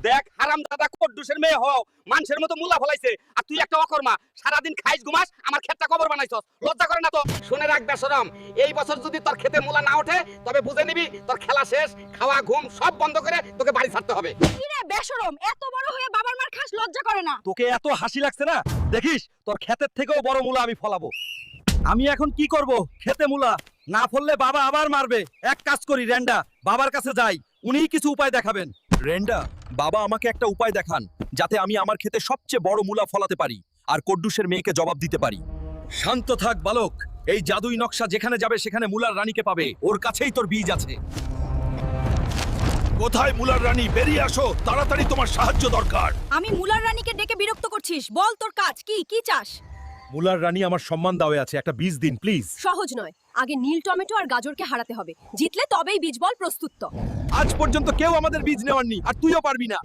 দেখ হারামজাদা কদ্দুসের মেয়ে হও, মানুষের মতো মুলা ফলাইছে, আর তুই একটা অকর্মা, সারাদিন খাইস ঘুমাস, আমার ক্ষেতটা কবর বানাইছস। লজ্জা করে না তো? শুনে রাখ বেশরম, এই বছর যদি তোর খেতে মুলা না ওঠে, তবে বুঝে নিবি তোর খেলা শেষ, খাওয়া ঘুম সব বন্ধ করে তোকে বাড়ি ছাড়তে হবে। কি রে বেশরম, এত বড় হয়ে বাবার মার খাস, লজ্জা করে না? তোকে এত হাসি লাগছে না? দেখিস তোর ক্ষেতের থেকেও বড় মুলা আমি ফলাবো। আমি এখন কি করব? খেতে মুলা না ফললে বাবা আবার মারবে। এক কাজ করি রেন্ডা, বাবার কাছে যাই, উনিই কিছু উপায় দেখাবেন। রেন্ডা, বাবা আমাকে একটা উপায় দেখান যাতে আমি আমার ক্ষেতে সবচেয়ে বড় মূলা ফলাতে পারি আর কড্ডুসের মেয়েকে জবাব দিতে পারি। শান্ত থাক বালক, এই জাদুই নকশা যেখানে যাবে সেখানে মুলার রানীকে পাবে, ওর কাছেই তোর বীজ আছে। কোথায় মুলার রানী? বেরিয়ে আসো তাড়াতাড়ি, তোমার সাহায্য দরকার। আমি মুলার রানীকে ডেকে বিরক্ত করছিস, বল তোর কাজ কি? কি চাস? মুলার রানী আমার সম্মান দাওয়ে আছে, একটা বীজ দিন প্লিজ। সহজ নয়, আগে নীল টমেটো আর গাজরকে হারাতে হবে, জিতলে তবেই বীজ বল প্রস্তুত। তো আজ পর্যন্ত কেউ আমাদের বীজ নেওয়ার নি, আর তুইও পারবি না।